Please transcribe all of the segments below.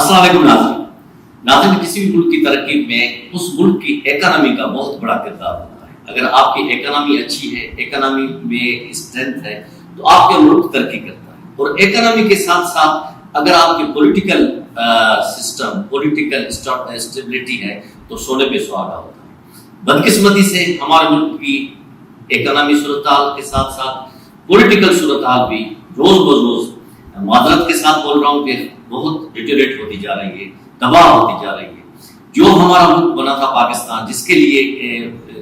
السلام علیکم ناظرین. ناظرین, کسی بھی ملک کی ترقی میں اس ملک کی اکانومی کا بہت بڑا کردار ہوتا ہے. اگر آپ کی اکانومی اچھی ہے, اکانومی میں اسٹرینتھ ہے, تو آپ کا ملک ترقی کرتا ہے. اور اکانومی کے ساتھ ساتھ اگر آپ کی پولیٹیکل سسٹم, پولیٹیکل اسٹیبلٹی ہے, تو سونے پہ سہاگا ہوتا ہے. بدقسمتی سے ہمارے ملک کی اکانومی صورتحال کے ساتھ ساتھ پولیٹیکل صورتحال بھی روز بروز, معذرت کے ساتھ بول رہا ہوں کہ بہت ڈیٹیریٹ ہوتی جا رہی ہے, تباہ ہوتی جا رہی ہے. جو ہمارا ملک بنا تھا پاکستان, جس کے لیے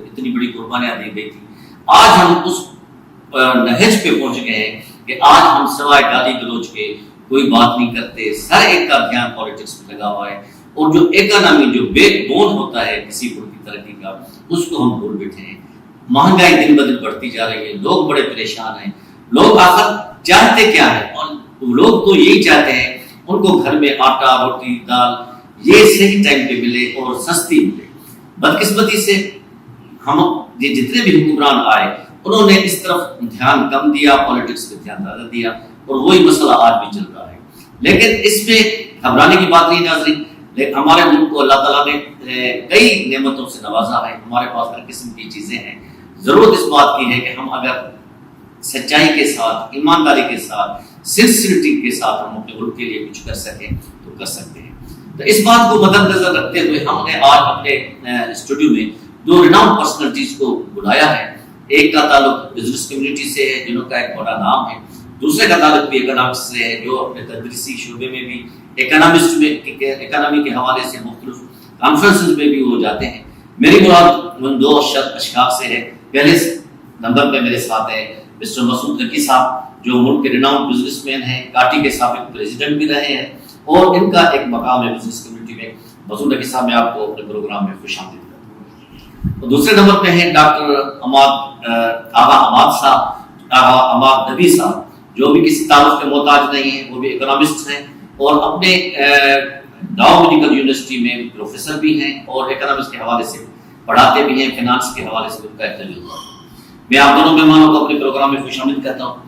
اتنی بڑی قربانیاں دی گئی تھی, آج ہم اس نہج پہ پہنچ گئے ہیں کہ آج ہم سوائے گالی گلوچ کے کوئی بات نہیں کرتے. ہر ایک کا دھیان پالیٹکس میں لگا ہوا ہے, اور جو اکانومی, جو بیک بون ہوتا ہے کسی ملک کی ترقی کا, اس کو ہم بھول بیٹھے ہیں. مہنگائی دن بدن بڑھتی جا رہی ہے, لوگ بڑے پریشان ہیں. لوگ آخر چاہتے کیا ہے؟ اور لوگ تو یہی چاہتے ہیں ان کو گھر میں آٹا, روٹی, دال یہ صحیح ٹائم پہ ملے اور سستی ملے. بدقسمتی سے ہم یہ جتنے بھی حکمران آئے, انہوں نے اس طرف دھیان کم دیا, پالیٹکس پہ دھیان زیادہ دیا, اور وہی مسئلہ آج بھی چل رہا ہے. لیکن اس میں گھبرانے کی بات نہیں ناظرین. ہمارے ملک کو اللہ تعالیٰ نے کئی نعمتوں سے نوازا ہے. ہمارے پاس ہر قسم کی چیزیں ہیں. ضرورت اس بات کی ہے کہ ہم اگر سچائی کے ساتھ, ایمانداری کے ساتھ, سنسیئرٹی کے ساتھ ہم اپنے ملک کے لیے کچھ کر سکیں تو کر سکتے ہیں. تو اس بات کو مد نظر رکھتے ہوئے ہم نے آج اپنے اسٹوڈیو میں دو ریناؤنڈ پرسنالٹیز کو بلایا ہے. ایک کا تعلق بزنس کمیونٹی سے ہے, جنہوں کا ایک بڑا نام ہے. دوسرے کا تعلق بھی اکنامکس سے ہے, جو اپنے تدریسی شعبے میں بھی اکنامسٹ میں اکنامی کے حوالے سے مختلف کانفرنسز میں بھی وہ جاتے ہیں. میری مراد ان دو اشخاص سے ہے. پہلے نمبر پہ میرے ساتھ ہے مسٹر مسعود نقی صاحب, جو ملک کے ریناؤنڈ بزنس مین ہیں, کاٹی کے سابق پریزیڈنٹ بھی رہے ہیں, اور ان کا ایک مقام ہے بزنس کمیونٹی میں. مسعود نقی صاحب, میں آپ کو اپنے پروگرام میں خوش آمدید کرتا ہوں. دوسرے نمبر پہ ہیں ڈاکٹر آغا حماد صاحب, آغا حماد نبی صاحب, جو بھی کسی تعارف کے محتاج نہیں ہیں. وہ بھی اکنامسٹ ہیں اور اپنے ڈاؤ میڈیکل یونیورسٹی میں پروفیسر بھی ہیں, اور اکنامکس کے حوالے سے پڑھاتے بھی ہیں. فنانس کے حوالے سے ان کا ایک تجربہ ہے. میں آپ دونوں مہمانوں کو اپنے پروگرام میں خوش آمدید کرتا ہوں.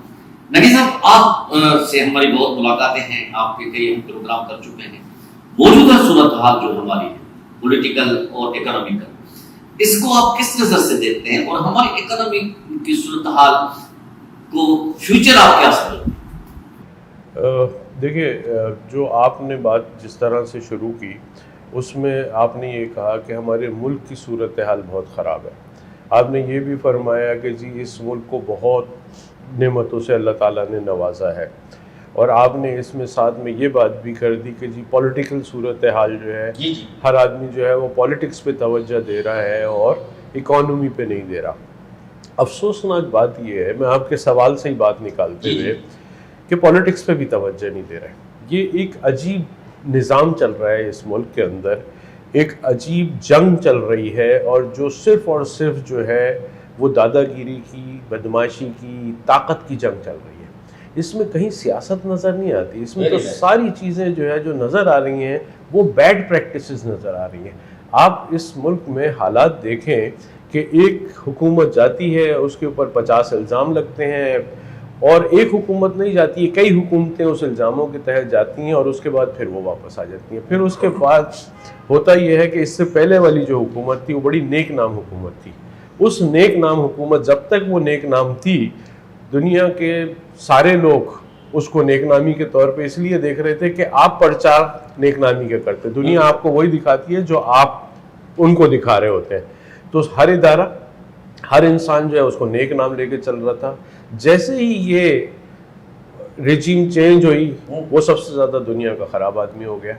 نقی صاحب, آپ سے ہماری بہت ملاقاتیں ہیں, آپ کے کئی ہم پروگرام کر چکے ہیں. موجودہ صورتحال جو ہماری ہے, پولیٹیکل اور اکنامیکل, اس کو آپ کس نظر سے دیکھتے ہیں, اور ہماری اکنامی کی صورتحال کو فیوچر آپ کیا سمجھتے ہیں؟ دیکھیے, جو آپ نے بات جس طرح سے شروع کی, اس میں آپ نے یہ کہا کہ ہمارے ملک کی صورتحال بہت خراب ہے. آپ نے یہ بھی فرمایا کہ جی اس ملک کو بہت نعمتوں سے اللہ تعالیٰ نے نوازا ہے, اور آپ نے اس میں ساتھ میں یہ بات بھی کر دی کہ جی پولیٹیکل صورتحال جو ہے, ہر آدمی جو ہے وہ پولیٹکس پہ توجہ دے رہا ہے اور اکانومی پہ نہیں دے رہا. افسوسناک بات یہ ہے, میں آپ کے سوال سے ہی بات نکالتے ہوئے, کہ پولیٹکس پہ بھی توجہ نہیں دے رہے. یہ ایک عجیب نظام چل رہا ہے اس ملک کے اندر, ایک عجیب جنگ چل رہی ہے, اور جو صرف اور صرف جو ہے وہ دادا گیری کی, بدماشی کی, طاقت کی جنگ چل رہی ہے. اس میں کہیں سیاست نظر نہیں آتی. اس میں تو ساری چیزیں جو ہے جو نظر آ رہی ہیں وہ بیڈ پریکٹسز نظر آ رہی ہیں. آپ اس ملک میں حالات دیکھیں کہ ایک حکومت جاتی ہے, اس کے اوپر 50 الزام لگتے ہیں, اور ایک حکومت نہیں جاتی ہے, کئی حکومتیں اس الزاموں کے تحت جاتی ہیں, اور اس کے بعد پھر وہ واپس آ جاتی ہیں. پھر اس کے بعد ہوتا یہ ہے کہ اس سے پہلے والی جو حکومت تھی وہ بڑی نیک نام حکومت تھی. اس نیک نام حکومت, جب تک وہ نیک نام تھی, دنیا کے سارے لوگ اس کو نیک نامی کے طور پہ اس لیے دیکھ رہے تھے کہ آپ پرچار نیک نامی کے کرتے. دنیا آپ کو وہی دکھاتی ہے جو آپ ان کو دکھا رہے ہوتے ہیں. تو ہر ادارہ, ہر انسان جو ہے اس کو نیک نام لے کے چل رہا تھا. جیسے ہی یہ ریجیم چینج ہوئی, وہ سب سے زیادہ دنیا کا خراب آدمی ہو گیا.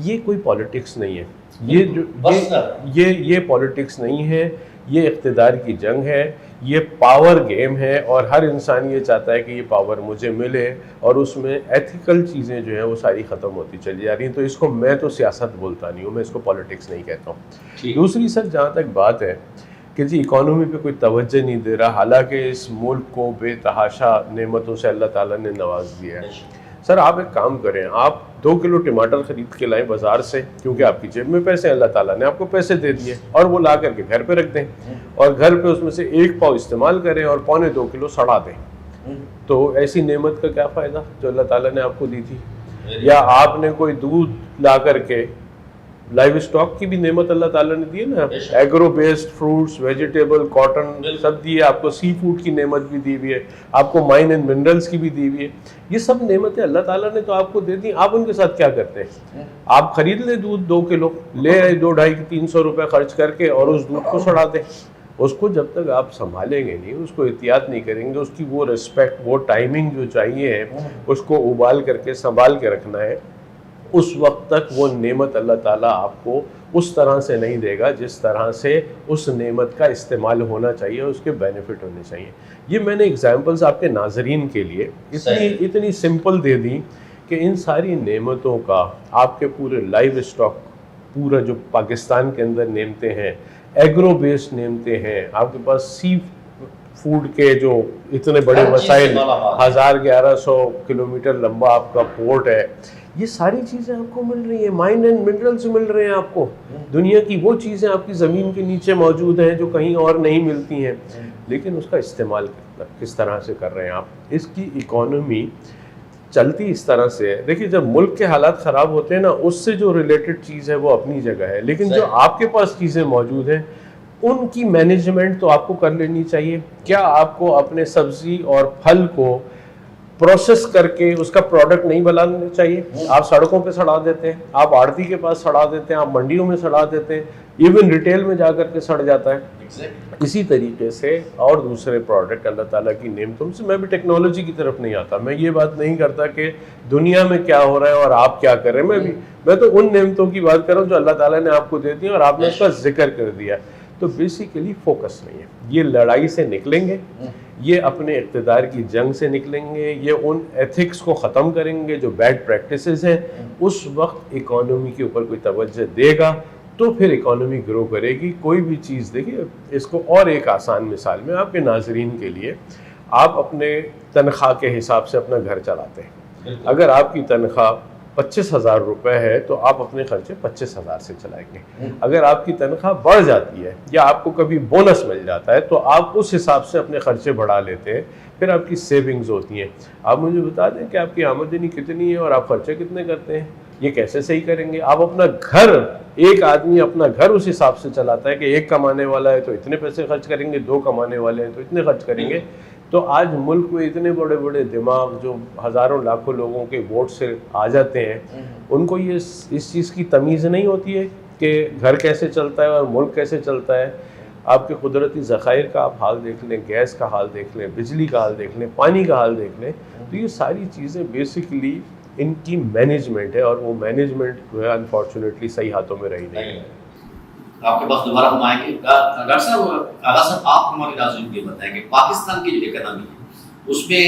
یہ کوئی پالیٹکس نہیں ہے, یہ پالیٹکس نہیں ہے, یہ اقتدار کی جنگ ہے, یہ پاور گیم ہے, اور ہر انسان یہ چاہتا ہے کہ یہ پاور مجھے ملے, اور اس میں ایتھیکل چیزیں جو ہیں وہ ساری ختم ہوتی چلی جا رہی ہیں. تو اس کو میں تو سیاست بولتا نہیں ہوں, میں اس کو پالیٹکس نہیں کہتا ہوں. دوسری سر, جہاں تک بات ہے کہ جی اکانومی پہ کوئی توجہ نہیں دے رہا, حالانکہ اس ملک کو بے تحاشا نعمتوں سے اللہ تعالیٰ نے نواز دیا ہے. سر آپ ایک کام کریں, آپ 2 کلو ٹماٹر خرید کے لائیں بازار سے, کیونکہ آپ کی جیب میں پیسے, اللہ تعالیٰ نے آپ کو پیسے دے دیے, اور وہ لا کر کے گھر پہ رکھ دیں, اور گھر پہ اس میں سے 1 پاؤ استعمال کریں اور 1.25 کلو سڑا دیں. تو ایسی نعمت کا کیا فائدہ جو اللہ تعالیٰ نے آپ کو دی تھی. یا آپ نے کوئی دودھ لا کر کے لائیو اسٹاک کی بھی نعمت اللہ تعالیٰ نے دی ہے نا, agro based fruits, vegetable, cotton سب دیے آپ کو, سی فوڈ کی نعمت بھی دی ہوئی ہے آپ کو, مائن اینڈ منرلس کی بھی دی ہوئی ہے. یہ سب نعمتیں اللہ تعالیٰ نے تو آپ کو دے دی. آپ ان کے ساتھ کیا کرتے ہیں؟ آپ خرید لیں دودھ 2 کلو, لے آئے 200-250 روپے خرچ کر کے اور اس دودھ کو سڑا دیں. اس کو جب تک آپ سنبھالیں گے نہیں, اس کو احتیاط نہیں کریں گے, اس کی وہ ریسپیکٹ, وہ ٹائمنگ جو چاہیے ہے اس کو ابال کر کے سنبھال کے رکھنا ہے, اس وقت تک وہ نعمت اللہ تعالیٰ آپ کو اس طرح سے نہیں دے گا جس طرح سے اس نعمت کا استعمال ہونا چاہیے, اس کے بینیفٹ ہونے چاہیے. یہ میں نے ایگزامپلس آپ کے ناظرین کے لیے اتنی سمپل دے دی کہ ان ساری نعمتوں کا آپ کے پورے لائیو اسٹاک, پورا جو پاکستان کے اندر نعمتیں ہیں, ایگرو بیسڈ نعمتیں ہیں, آپ کے پاس سی فوڈ کے جو اتنے بڑے وسائل, 1100 کلومیٹر لمبا آپ کا پورٹ ہے, یہ ساری چیزیں آپ کو مل رہی ہیں, مائن اینڈ منرلز مل رہے ہیں آپ کو. دنیا کی وہ چیزیں آپ کی زمین کے نیچے موجود ہیں جو کہیں اور نہیں ملتی ہیں, لیکن اس کا استعمال کس طرح سے کر رہے ہیں آپ. اس کی اکانومی چلتی اس طرح سے ہے. دیکھیے جب ملک کے حالات خراب ہوتے ہیں نا, اس سے جو ریلیٹڈ چیز ہے وہ اپنی جگہ ہے, لیکن جو آپ کے پاس چیزیں موجود ہیں ان کی مینجمنٹ تو آپ کو کر لینی چاہیے. کیا آپ کو اپنے سبزی اور پھل کو پروسیس کر کے اس کا پروڈکٹ نہیں بنانا چاہیے؟ آپ سڑکوں پہ سڑا دیتے ہیں, آپ آڑتی کے پاس سڑا دیتے ہیں, آپ منڈیوں میں سڑا دیتے ہیں, ایون ریٹیل میں جا کر کے سڑ جاتا ہے. اسی طریقے سے اور دوسرے پروڈکٹ اللہ تعالیٰ کی نعمتوں سے, میں بھی ٹیکنالوجی کی طرف نہیں آتا, میں یہ بات نہیں کرتا کہ دنیا میں کیا ہو رہا ہے اور آپ کیا کر رہے ہیں, میں تو ان نعمتوں کی بات کر رہا ہوں جو اللہ تعالیٰ نے آپ کو دے دی اور آپ نے اس کا ذکر کر دیا. تو بیسیکلی فوکس نہیں ہے. یہ لڑائی سے نکلیں گے, یہ اپنے اقتدار کی جنگ سے نکلیں گے, یہ ان ایتھکس کو ختم کریں گے جو بیڈ پریکٹسز ہیں. اس وقت اکانومی کے اوپر کوئی توجہ دے گا تو پھر اکانومی گرو کرے گی. کوئی بھی چیز دیکھیے, اس کو اور ایک آسان مثال میں آپ کے ناظرین کے لیے, آپ اپنے تنخواہ کے حساب سے اپنا گھر چلاتے ہیں. اگر آپ کی تنخواہ 25,000 روپے ہے تو آپ اپنے خرچے 25,000 سے چلائیں گے. اگر آپ کی تنخواہ بڑھ جاتی ہے یا آپ کو کبھی بونس مل جاتا ہے تو آپ اس حساب سے اپنے خرچے بڑھا لیتے ہیں. پھر آپ کی سیونگز ہوتی ہیں. آپ مجھے بتا دیں کہ آپ کی آمدنی کتنی ہے اور آپ خرچے کتنے کرتے ہیں, یہ کیسے صحیح کریں گے؟ آپ اپنا گھر, ایک آدمی اپنا گھر اس حساب سے چلاتا ہے کہ ایک کمانے والا ہے تو اتنے پیسے خرچ کریں گے, 2 کمانے والے ہیں تو اتنے خرچ کریں گے. تو آج ملک میں اتنے بڑے بڑے دماغ جو ہزاروں لاکھوں لوگوں کے ووٹ سے آ جاتے ہیں, ان کو یہ اس چیز کی تمیز نہیں ہوتی ہے کہ گھر کیسے چلتا ہے اور ملک کیسے چلتا ہے. آپ کے قدرتی ذخائر کا آپ حال دیکھ لیں, گیس کا حال دیکھ لیں, بجلی کا حال دیکھ لیں, پانی کا حال دیکھ لیں. تو یہ ساری چیزیں بیسیکلی ان کی مینجمنٹ ہے, اور وہ مینجمنٹ جو ہے انفارچونیٹلی صحیح ہاتھوں میں رہی نہیں ہے. آپ کے پاس دوبارہ ہم آئیں گے. ڈاکٹر صاحب, آغا صاحب, آپ ہمارے ناظرین کو یہ بتائیں کہ پاکستان کی جو اکنامی ہے اس میں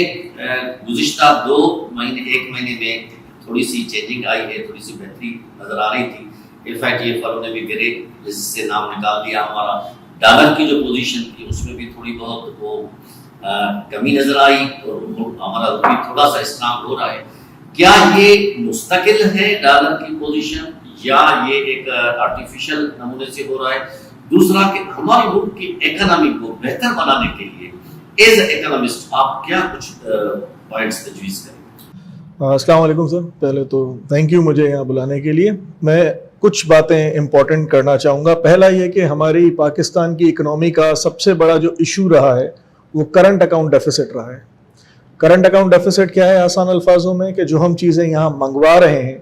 گزشتہ 2 مہینے 1 مہینے میں تھوڑی سی چینجنگ آئی ہے, تھوڑی سی بہتری نظر آ رہی تھی. FITF نے بھی گرے جس سے نام نکال دیا. ہمارا ڈالر کی جو پوزیشن تھی اس میں بھی تھوڑی بہت وہ کمی نظر آئی اور ہمارا روپی تھوڑا سا اسٹرانگ ہو رہا ہے. کیا یہ مستقل ہے ڈالر کی پوزیشن یا یہ ایک آرٹیفیشل نمونے سے ہو رہا ہے؟ دوسرا کہ ہمارے ملک کی اکنامی کو بہتر بنانے کے لیے ایز اے اکنامسٹ آپ کیا کچھ پوائنٹس تجویز کریں؟ السلام علیکم سر. پہلے تو تھینک یو مجھے یہاں بلانے کے لیے. میں کچھ باتیں امپورٹنٹ کرنا چاہوں گا. پہلا یہ کہ ہماری پاکستان کی اکنامی کا سب سے بڑا جو ایشو رہا ہے وہ کرنٹ اکاؤنٹ ڈیفیسٹ رہا ہے. کرنٹ اکاؤنٹ ڈیفیسٹ کیا ہے؟ آسان الفاظوں میں کہ جو ہم چیزیں یہاں منگوا رہے ہیں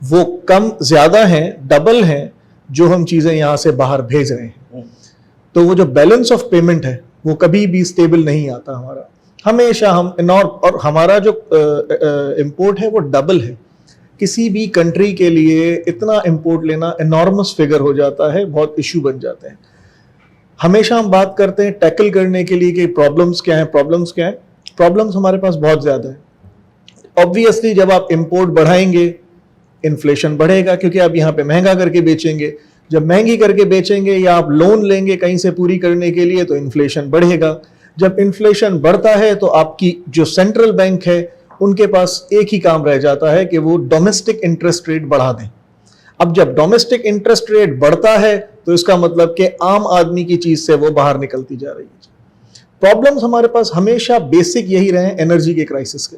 وہ کم زیادہ ہیں, ڈبل ہیں جو ہم چیزیں یہاں سے باہر بھیج رہے ہیں. تو وہ جو بیلنس آف پیمنٹ ہے وہ کبھی بھی اسٹیبل نہیں آتا ہمارا. ہمیشہ ہم اور ہمارا جو امپورٹ ہے وہ ڈبل ہے. کسی بھی کنٹری کے لیے اتنا امپورٹ لینا انارمس فگر ہو جاتا ہے, بہت ایشو بن جاتے ہیں. ہمیشہ ہم بات کرتے ہیں ٹیکل کرنے کے لیے کہ پرابلمس کیا ہیں. پرابلمس ہمارے پاس بہت زیادہ ہیں. obviously جب آپ امپورٹ بڑھائیں گے انفلیشن بڑھے گا, کیونکہ آپ یہاں پہ مہنگا کر کے بیچیں گے. جب مہنگی کر کے بیچیں گے یا آپ لون لیں گے کہیں سے پوری کرنے کے لیے تو انفلیشن بڑھے گا. جب انفلیشن بڑھتا ہے تو آپ کی جو سینٹرل بینک ہے ان کے پاس ایک ہی کام رہ جاتا ہے کہ وہ ڈومیسٹک انٹرسٹ ریٹ بڑھا دیں. اب جب ڈومیسٹک انٹرسٹ ریٹ بڑھتا ہے تو اس کا مطلب کہ عام آدمی کی چیز سے وہ باہر نکلتی جا رہی ہے. پرابلمز ہمارے پاس ہمیشہ بیسک یہی رہے انرجی کے کرائسس کے.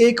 1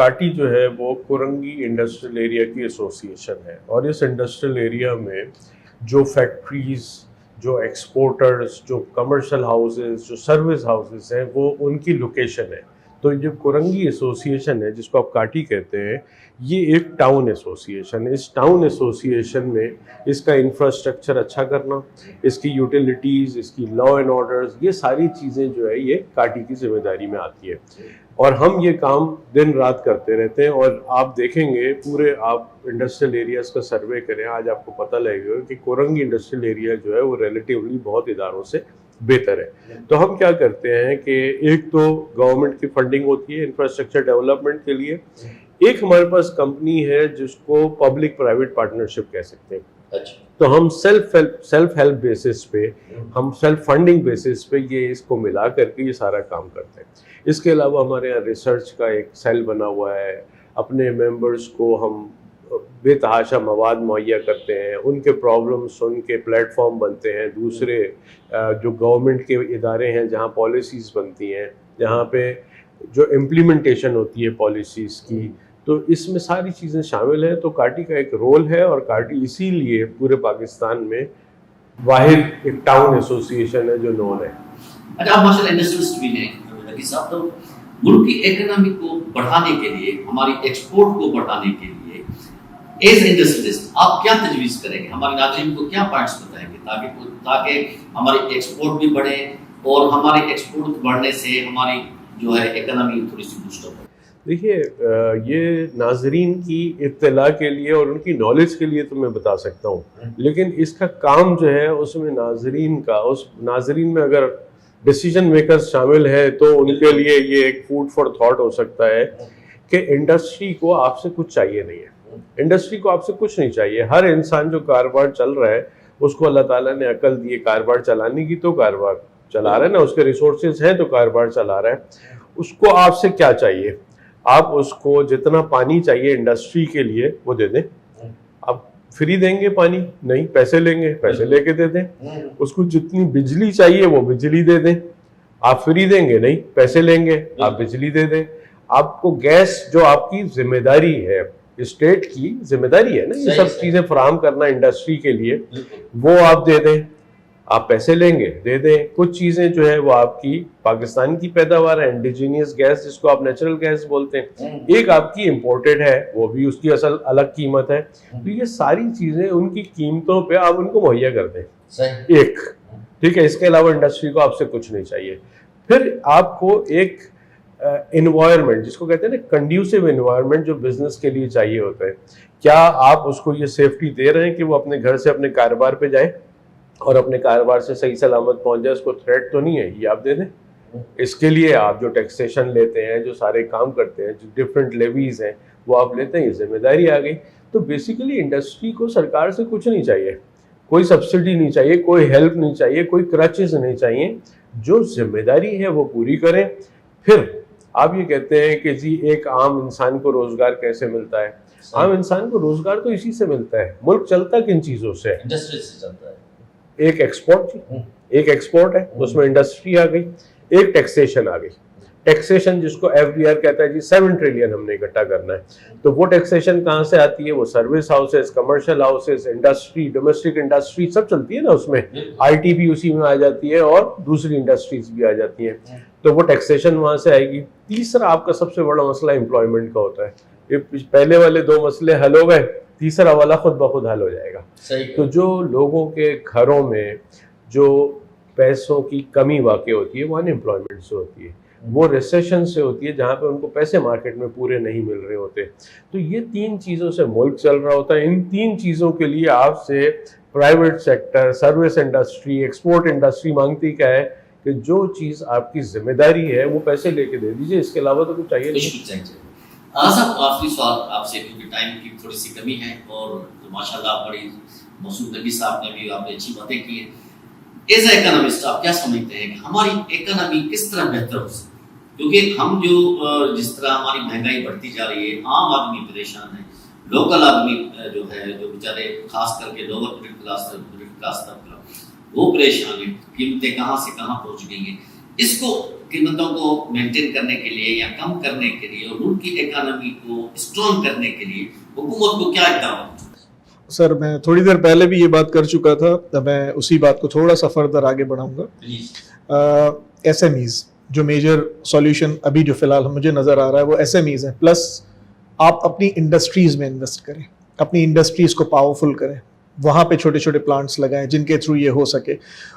کاٹی جو ہے وہ کورنگی انڈسٹریل ایریا کی ایسوسیشن ہے، اور اس انڈسٹریل ایریا میں جو فیکٹریز، جو ایکسپورٹرز، جو کمرشل ہاؤسز، جو سروس ہاؤسز ہیں، وہ ان کی لوکیشن ہے۔ تو جو کورنگی ایسوسیشن ہے، جس کو آپ کاٹی کہتے ہیں، یہ ایک ٹاؤن ایسوسیشن ہے۔ اس ٹاؤن ایسوسیشن میں اس کا انفراسٹرکچر اچھا کرنا، اس کی یوٹیلیٹیز، اس کی لا اینڈ آرڈرز، یہ ساری چیزیں جو ہے یہ کاٹی کی ذمہ داری میں آتی ہے، اور ہم یہ کام دن رات کرتے رہتے ہیں۔ اور آپ دیکھیں گے پورے، آپ انڈسٹریل ایریاز کا سروے کریں، آج آپ کو پتہ لگے گا کہ کورنگی انڈسٹریل ایریا جو ہے وہ ریلیٹیولی بہت اداروں سے بہتر ہے۔ تو ہم کیا کرتے ہیں کہ ایک تو گورنمنٹ کی فنڈنگ ہوتی ہے انفراسٹرکچر ڈیولپمنٹ کے لیے، ایک ہمارے پاس کمپنی ہے جس کو پبلک پرائیویٹ پارٹنرشپ کہہ سکتے ہیں۔ تو ہم سیلف ہیلپ بیسس پہ، ہم سیلف فنڈنگ بیسس پہ یہ اس کو ملا کر کے یہ سارا کام کرتے ہیں۔ اس کے علاوہ ہمارے یہاں ریسرچ کا ایک سیل بنا ہوا ہے، اپنے ممبرس کو ہم بے تحاشا مواد مہیا کرتے ہیں، ان کے پرابلمس سن کے پلیٹ فارم بنتے ہیں، دوسرے جو گورنمنٹ کے ادارے ہیں جہاں پالیسیز بنتی ہیں، جہاں پہ جو امپلیمنٹیشن ہوتی ہے پالیسیز کی، تو اس میں ساری چیزیں شامل ہیں۔ تو کاٹی کا ایک رول ہے، اور کاٹی اسی لیے پورے پاکستان میں واحد ایک ٹاؤن ایسوسیشن ہے جو نون ہے۔ اچھا، آپ ماشاء اللہ انڈسٹریلسٹ بھی ہیں نقی صاحب، تو ملک کی اکنامی کو بڑھانے کے لیے، ہماری ایکسپورٹ کو بڑھانے کے لیے ایز انڈسٹریلسٹ آپ کیا تجویز کریں گے؟ ہمارے ناظرین کو کیا پوائنٹس بتائیں گے تاکہ ہماری ایکسپورٹ بھی بڑھے، اور ہماری ایکسپورٹ بڑھنے سے ہماری جو ہے اکنامی تھوڑی سی بوسٹ اپ ہو؟ دیکھیے، یہ ناظرین کی اطلاع کے لیے اور ان کی نالج کے لیے تو میں بتا سکتا ہوں، لیکن اس کا کام جو ہے اس میں ناظرین میں اگر ڈیسیجن میکرز شامل ہے تو ان کے لیے یہ ایک فوڈ فار تھاٹ ہو سکتا ہے کہ انڈسٹری کو آپ سے کچھ چاہیے نہیں ہے، انڈسٹری کو آپ سے کچھ نہیں چاہیے۔ ہر انسان جو کاروبار چل رہا ہے اس کو اللہ تعالیٰ نے عقل دی ہے کاروبار چلانے کی، تو کاروبار چلا رہا ہے نا، اس کے ریسورسز ہیں تو کاروبار چلا رہا ہے۔ اس کو آپ سے کیا چاہیے؟ آپ اس کو جتنا پانی چاہیے انڈسٹری کے لیے وہ دے دیں۔ آپ فری دیں گے پانی؟ نہیں، پیسے لیں گے، پیسے لے کے دے دیں۔ اس کو جتنی بجلی چاہیے وہ بجلی دے دیں۔ آپ فری دیں گے؟ نہیں، پیسے لیں گے، آپ بجلی دے دیں۔ آپ کو گیس، جو آپ کی ذمہ داری ہے، اسٹیٹ کی ذمہ داری ہے نا یہ سب چیزیں فراہم کرنا انڈسٹری کے لیے، وہ آپ دے دیں۔ آپ پیسے لیں گے، دے دیں۔ کچھ چیزیں جو ہے وہ آپ کی پاکستان کی پیداوار ہے، انڈیجینیس گیس جس کو آپ نیچرل گیس بولتے ہیں، ایک آپ کی امپورٹڈ ہے، وہ بھی اس کی اصل الگ قیمت ہے۔ تو یہ ساری چیزیں ان کی قیمتوں پہ آپ ان کو مہیا کر دیں، ایک ٹھیک ہے۔ اس کے علاوہ انڈسٹری کو آپ سے کچھ نہیں چاہیے۔ پھر آپ کو ایک انوائرمنٹ، جس کو کہتے ہیں نا کنڈیوسو انوائرمنٹ، جو بزنس کے لیے چاہیے ہوتا ہے، کیا آپ اس کو یہ سیفٹی دے رہے ہیں کہ وہ اپنے گھر سے اپنے کاروبار پہ جائے اور اپنے کاروبار سے صحیح سلامت پہنچ جائے؟ اس کو تھریٹ تو نہیں ہے، یہ آپ دے دیں۔ اس کے لیے آپ جو ٹیکسیشن لیتے ہیں، جو سارے کام کرتے ہیں، جو ڈفرینٹ لیویز ہیں وہ آپ لیتے ہیں، یہ ذمہ داری آ گئی۔ تو بیسیکلی انڈسٹری کو سرکار سے کچھ نہیں چاہیے، کوئی سبسڈی نہیں چاہیے، کوئی ہیلپ نہیں چاہیے، کوئی کرچز نہیں چاہیے، جو ذمہ داری ہے وہ پوری کریں۔ پھر آپ یہ کہتے ہیں کہ جی ایک عام انسان کو روزگار کیسے ملتا ہے؟ عام انسان کو روزگار تو اسی سے ملتا ہے۔ ملک چلتا کن چیزوں سے؟ انڈسٹری سے چلتا ہے۔ ایک ایکسپورٹ ہے، اس میں انڈسٹری آ گئی، ایک ٹیکسیشن آ گئی۔ ٹیکسیشن جس کو ایف ڈی آر کہتا ہے، جی 7 ٹریلین ہم نے اکٹھا کرنا ہے، تو وہ ٹیکسیشن کہاں سے آتی ہے؟ وہ service houses, commercial houses, industry, domestic industry سب چلتی ہے نا، اس میں آئی ٹی بھی اسی میں آ جاتی ہے اور دوسری انڈسٹریز بھی آ جاتی ہیں، تو وہ ٹیکسیشن وہاں سے آئے گی۔ تیسرا آپ کا سب سے بڑا مسئلہ امپلائمنٹ کا ہوتا ہے۔ یہ پہلے والے 2 مسئلے حل ہو گئے، تیسرا والا خود بخود حل ہو جائے گا۔ تو جو لوگوں کے گھروں میں جو پیسوں کی کمی واقع ہوتی ہے وہ ان امپلائمنٹ سے ہوتی ہے، وہ ریسیشن سے ہوتی ہے، جہاں پہ ان کو پیسے مارکیٹ میں پورے نہیں مل رہے ہوتے۔ تو یہ 3 چیزوں سے ملک چل رہا ہوتا ہے۔ ان 3 چیزوں کے لیے آپ سے private sector, service industry, export industry مانگتی کیا ہے کہ جو چیز آپ کی ذمہ داری ہے وہ پیسے لے کے دے دیجیے، اس کے علاوہ تو کچھ چاہیے نہیں۔ صاحب آخری سوال آپ سے، کیونکہ ٹائم کی تھوڑی سی کمی ہے، اور ماشاءاللہ بڑی موصوف نبی صاحب نے بھی آپ نے اچھی باتیں کی ہیں۔ ایز اے اکنامسٹ آپ کیا سمجھتے ہیں کہ ہماری اکنامی کس طرح بہتر ہو سکتی ہے؟ کیونکہ ہم جو جس طرح ہماری مہنگائی بڑھتی جا رہی ہے، عام آدمی پریشان ہے، لوکل آدمی جو ہے، جو بیچارے خاص کر کے لوور مڈل کلاس طبقہ وہ پریشان ہے، قیمتیں کہاں سے کہاں پہنچ گئی ہیں۔ اس کو قیمتوں کو مینٹین کرنے کے لیے یا کم کرنے کے لیے اور ملک کی اکانومی کو اسٹرانگ کرنے کے لیے حکومت کو کیا اقدامات؟ سر میں تھوڑی دیر پہلے بھی یہ بات کر چکا تھا، میں اسی بات کو تھوڑا سا فردر آگے بڑھاؤں گا. ایس ایم ایز جو میجر سولوشن ابھی جو فی الحال مجھے نظر آ رہا ہے وہ ایس ایم ایز ہیں، پلس آپ اپنی انڈسٹریز میں انویسٹ کریں، اپنی انڈسٹریز کو پاورفل کریں، وہاں پہ چھوٹے چھوٹے پلانٹس لگائیں جن کے تھرو یہ ہو سکے.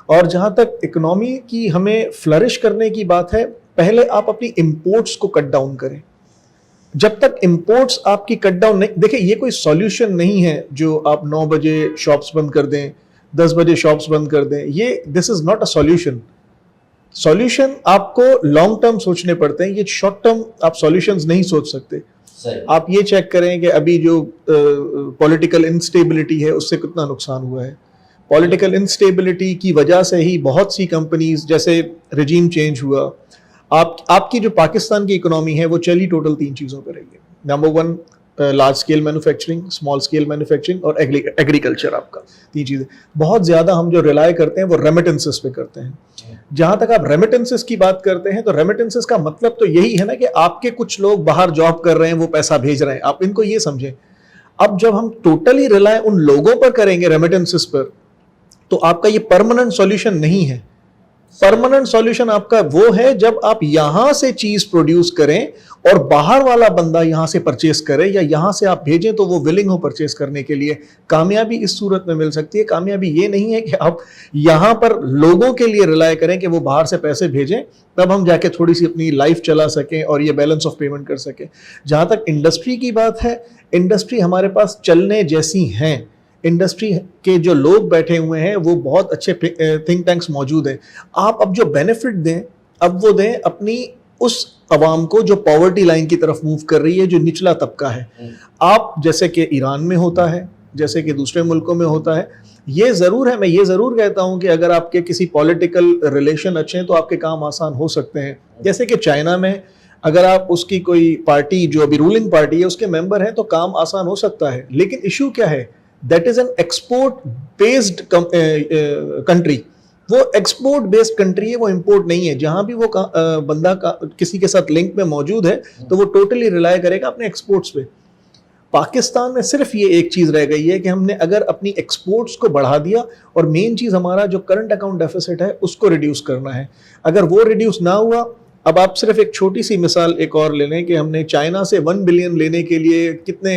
اور جہاں تک اکنامی کی ہمیں فلرش کرنے کی بات ہے، پہلے آپ اپنی امپورٹس کو کٹ ڈاؤن کریں. جب تک امپورٹس آپ کی کٹ ڈاؤن نہیں، دیکھیں یہ کوئی سولوشن نہیں ہے جو آپ 9 بجے شاپس بند کر دیں، 10 بجے شاپس بند کر دیں، یہ this is not a solution. Solution آپ کو لانگ ٹرم سوچنے پڑتے ہیں، یہ شارٹ ٹرم آپ سولوشنز نہیں سوچ سکتے. آپ یہ چیک کریں کہ ابھی جو پولیٹیکل انسٹیبلٹی ہے اس سے کتنا نقصان ہوا ہے. پولیٹیکل انسٹیبلٹی کی وجہ سے ہی بہت سی کمپنیز، جیسے رجیم چینج ہوا، آپ کی جو پاکستان کی اکنامی ہے وہ چلی ٹوٹل 3 چیزوں پہ رہی ہے. Number 1 large scale manufacturing, small scale manufacturing اور ایگریکلچر. آپ کا 3 چیزیں بہت زیادہ ہم جو ریلائی کرتے ہیں وہ ریمیٹنسز پہ کرتے ہیں. جہاں تک آپ ریمیٹنسز کی بات کرتے ہیں تو ریمیٹنسز کا مطلب تو یہی ہے نا کہ آپ کے کچھ لوگ باہر جاب کر رہے ہیں، وہ پیسہ بھیج رہے ہیں، آپ ان کو یہ سمجھیں. اب جب ہم ٹوٹلی ریلائی ان لوگوں پر کریں گے ریمیٹنسز پر، تو آپ کا یہ پرماننٹ سولوشن نہیں ہے. پرماننٹ سولوشن آپ کا وہ ہے جب آپ یہاں سے چیز پروڈیوس کریں اور باہر والا بندہ یہاں سے پرچیز کرے، یا یہاں سے آپ بھیجیں تو وہ ولنگ ہو پرچیز کرنے کے لیے. کامیابی اس صورت میں مل سکتی ہے. کامیابی یہ نہیں ہے کہ آپ یہاں پر لوگوں کے لیے ریلائی کریں کہ وہ باہر سے پیسے بھیجیں، تب ہم جا کے تھوڑی سی اپنی لائف چلا سکیں اور یہ بیلنس آف پیمنٹ کر سکیں. جہاں تک انڈسٹری کی بات ہے، انڈسٹری ہمارے پاس چلنے جیسی ہیں. انڈسٹری کے جو لوگ بیٹھے ہوئے ہیں وہ بہت اچھے تھنک ٹینکس موجود ہیں. آپ اب جو بینیفٹ دیں، اب وہ دیں اپنی اس عوام کو جو پاورٹی لائن کی طرف موو کر رہی ہے، جو نچلا طبقہ ہے. آپ جیسے کہ ایران میں ہوتا ہے، جیسے کہ دوسرے ملکوں میں ہوتا ہے، یہ ضرور ہے، میں یہ ضرور کہتا ہوں کہ اگر آپ کے کسی پولیٹیکل ریلیشن اچھے ہیں تو آپ کے کام آسان ہو سکتے ہیں. جیسے کہ چائنا میں اگر آپ اس کی کوئی پارٹی جو ابھی رولنگ پارٹی ہے اس کے ممبر ہیں تو کام آسان ہو سکتا ہے. لیکن ایشو کیا ہے؟ That is an export based country. وہ ایکسپورٹ بیسڈ کنٹری ہے، وہ امپورٹ نہیں ہے. جہاں بھی وہ بندہ کسی کے ساتھ لنک میں موجود ہے تو وہ ٹوٹلی ریلائی کرے گا اپنے ایکسپورٹس پہ. پاکستان میں صرف یہ ایک چیز رہ گئی ہے کہ ہم نے اگر اپنی ایکسپورٹس کو بڑھا دیا، اور مین چیز ہمارا جو کرنٹ اکاؤنٹ ڈیفیسٹ ہے اس کو ریڈیوس کرنا ہے. اگر وہ ریڈیوس نہ ہوا، اب آپ صرف ایک چھوٹی سی مثال ایک اور لے لیں کہ ہم نے چائنا سے 1 بلین لینے کے لیے کتنے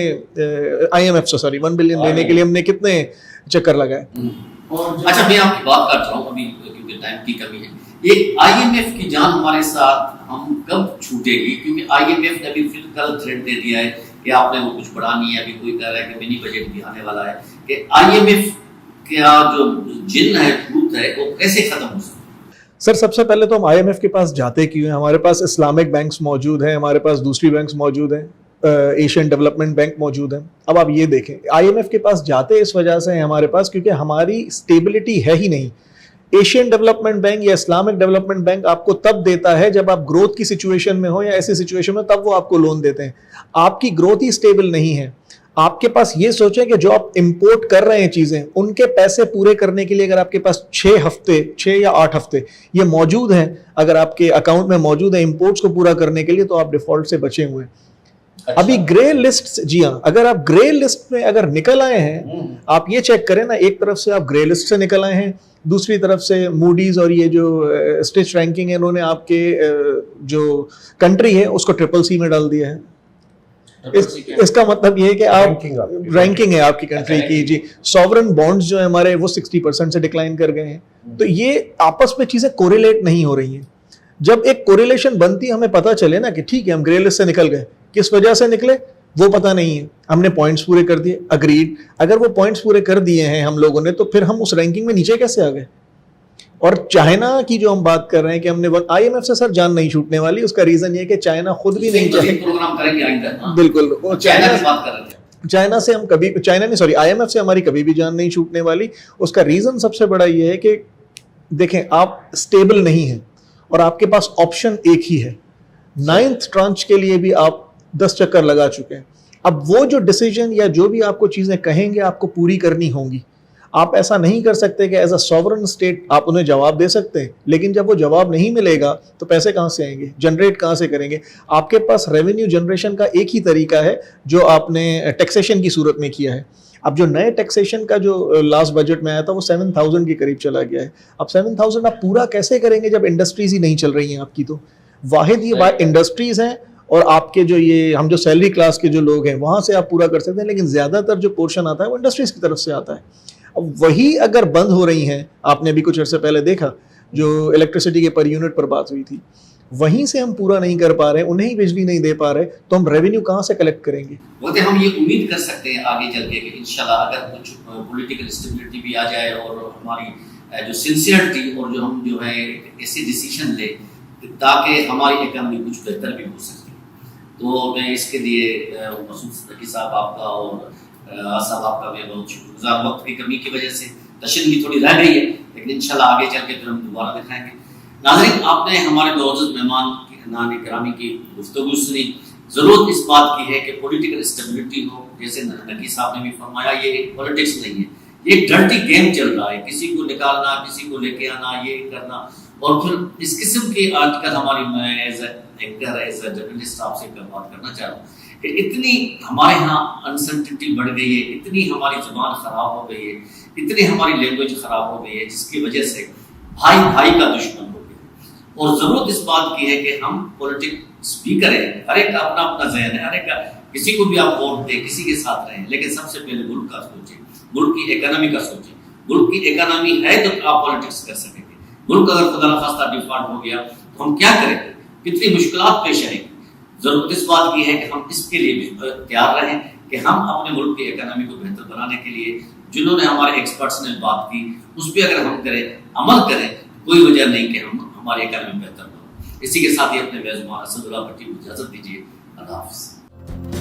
IMF سے 1 بلین لینے کے لیے ہم نے کتنے چکر لگائے. اچھا میں آپ کی بات کر رہا ہوں ابھی کیونکہ ٹائم کی کمی ہے. یہ IMF کی جان ہمارے ساتھ ہم کب چھوٹے گی؟ کیونکہ IMF نے ابھی فزیکل تھریٹ دے دیا ہے کہ آپ نے وہ کچھ بڑھانی ہے. ابھی کوئی کہہ رہا ہے کہ منی بجٹ بھی آنے والا ہے. کہ IMF کا جو جن ہے، بھوت ہے، وہ کیسے ختم ہو سکتا ہے؟ سر سب سے پہلے تو ہم IMF کے پاس جاتے کیوں ہیں؟ ہمارے پاس اسلامک بینکس موجود ہیں، ہمارے پاس دوسری بینکس موجود ہیں، ایشین ڈیولپمنٹ بینک موجود ہیں. اب آپ یہ دیکھیں IMF کے پاس جاتے اس وجہ سے ہیں ہمارے پاس کیونکہ ہماری اسٹیبلٹی ہے ہی نہیں. ایشین ڈیولپمنٹ بینک یا اسلامک ڈیولپمنٹ بینک آپ کو تب دیتا ہے جب آپ گروتھ کی سچویشن میں ہو یا ایسی سچویشن میں، تب وہ آپ کو لون دیتے ہیں. آپ کی گروتھ ہی اسٹیبل نہیں ہے. آپ کے پاس یہ سوچیں کہ جو آپ امپورٹ کر رہے ہیں چیزیں، ان کے پیسے پورے کرنے کے لیے اگر آپ کے پاس 6 یا 8 ہفتے یہ موجود ہیں، اگر آپ کے اکاؤنٹ میں موجود ہیں امپورٹس کو پورا کرنے کے لیے، تو آپ ڈیفالٹ سے بچے ہوئے ہیں. ابھی گرے لسٹ، جی ہاں، اگر آپ گرے لسٹ میں اگر نکل آئے ہیں، آپ یہ چیک کریں نا، ایک طرف سے آپ گرے لسٹ سے نکل آئے ہیں، دوسری طرف سے موڈیز اور یہ جو اسٹیچ رینکنگ ہے انہوں نے آپ کے جو کنٹری ہے اس کو CCC میں ڈال دیا ہے. اس کا مطلب یہ ہے کہ آپ رینکنگ ہے آپ کی کنٹری کی، جی. سوورن بانڈز جو ہیں ہمارے وہ 60% سے ڈکلائن کر گئے ہیں. تو یہ آپس میں چیزیں کوریلیٹ نہیں ہو رہی ہیں. جب ایک کوریلیشن بنتی ہمیں پتہ چلے نا کہ ٹھیک ہے ہم گرے لسٹ سے نکل گئے، کس وجہ سے نکلے وہ پتہ نہیں ہے، ہم نے پوائنٹس پورے کر دیے، اگریڈ. اگر وہ پوائنٹس پورے کر دیے ہیں ہم لوگوں نے تو پھر ہم اس رینکنگ میں نیچے کیسے آ گئے؟ اور چائنا کی جو ہم بات کر رہے ہیں کہ ہم نے IMF سے سر جان نہیں چھوٹنے والی، اس کا ریزن یہ کہ چائنا خود بھی نہیں چاہے. بالکل، چائنا سے ہم کبھی IMF سے ہماری کبھی بھی جان نہیں چھوٹنے والی. اس کا ریزن سب سے بڑا یہ ہے کہ دیکھیں آپ اسٹیبل نہیں ہیں اور آپ کے پاس آپشن ایک ہی ہے. 9th ٹرانچ کے لیے بھی آپ 10 چکر لگا چکے ہیں. اب وہ جو ڈیسیجن یا جو بھی آپ کو چیزیں کہیں گے آپ کو پوری کرنی ہوں گی. آپ ایسا نہیں کر سکتے کہ ایز اے سوورن اسٹیٹ آپ انہیں جواب دے سکتے ہیں، لیکن جب وہ جواب نہیں ملے گا تو پیسے کہاں سے آئیں گے، جنریٹ کہاں سے کریں گے؟ آپ کے پاس ریونیو جنریشن کا ایک ہی طریقہ ہے جو آپ نے ٹیکسیشن کی صورت میں کیا ہے. اب جو نئے ٹیکسیشن کا جو لاسٹ بجٹ میں آیا تھا وہ 7,000 کے قریب چلا گیا ہے. اب 7,000 آپ پورا کیسے کریں گے جب انڈسٹریز ہی نہیں چل رہی ہیں آپ کی؟ تو واحد یہ بات انڈسٹریز ہیں اور آپ کے جو یہ ہم جو سیلری کلاس کے جو لوگ ہیں وہاں سے آپ پورا کر سکتے ہیں، لیکن زیادہ تر جو پورشن آتا ہے وہ انڈسٹریز کی طرف سے آتا ہے. اب وہی اگر بند ہو رہی ہیں، آپ نے بھی کچھ عرصے پہلے دیکھا جو الیکٹریسٹی کے پر یونٹ پر بات ہوئی تھی، وہیں سے ہم پورا نہیں کر پا رہے، انہیں ہی بجلی نہیں دے پا رہے، تو ہم ریونیو کہاں سے کلیکٹ کریں گے؟ وہ ہم یہ امید کر سکتے ہیں آگے چل کے کہ انشاءاللہ اگر کچھ پولیٹیکل اسٹیبلٹی بھی آ جائے اور ہماری جو سنسیئرٹی اور جو ہم جو ہے ایسے ڈیسیشن لیں تاکہ ہماری اکانومی کچھ بہتر بھی ہو سکے. تو میں اس کے لیے مسعود صدیقی صاحب آپ کا اور صاحب آپ کا میں بہت شکر گزار. وقت کی کمی کی وجہ سے تشریح بھی تھوڑی رہ گئی ہے، لیکن انشاءاللہ آگے چل کے پھر ہم دوبارہ دکھائیں گے. ناظرین، آپ نے ہمارے معزز مہمان نان گرامی کی گفتگو سنی. ضرورت اس بات کی ہے کہ پولیٹیکل اسٹیبلٹی ہو. جیسے نقی صاحب نے بھی فرمایا، یہ پولیٹکس نہیں ہے، یہ ایک ڈرٹی گیم چل رہا ہے. کسی کو نکالنا، کسی کو لے کے آنا، یہ کرنا. اور پھر اس قسم کی آج کل ہماری میں as a actor as a journalist آپ سے بات کرنا چاہ رہا ہوں کہ اتنی ہمارے ہاں انسرٹنٹی بڑھ گئی ہے، اتنی ہماری زبان خراب ہو گئی ہے، اتنی ہماری لینگویج خراب ہو گئی ہے، جس کی وجہ سے بھائی بھائی کا دشمن ہو گیا. اور ضرورت اس بات کی ہے کہ ہم پولیٹکس بھی کریں. ہر ایک کا اپنا اپنا ذہن ہے، ہر ایک کا، کسی کو بھی آپ ووٹ دیں، کسی کے ساتھ رہیں، لیکن سب سے پہلے ملک کا سوچیں، ملک کی اکانومی کا سوچیں. ملک کی اکانومی ہے تو آپ پولیٹکس کر سکیں گے. ملک اگر خدا نخواستہ ڈیفالٹ ہو گیا تو ہم کیا کریں گے؟ کتنی مشکلات پیش آئیں گی. ضرورت اس بات کی ہے کہ ہم اس کے لیے بھی تیار رہیں کہ ہم اپنے ملک کی اکانومی کو بہتر بنانے کے لیے جنہوں نے ہمارے ایکسپرٹس نے بات کی اس پہ اگر ہم کریں، عمل کریں، کوئی وجہ نہیں کہ ہماری اکانومی بہتر ہو. اسی کے ساتھ ہی اپنے میزبان اسد اللہ بھٹی کو اجازت دیجیے. اللہ حافظ.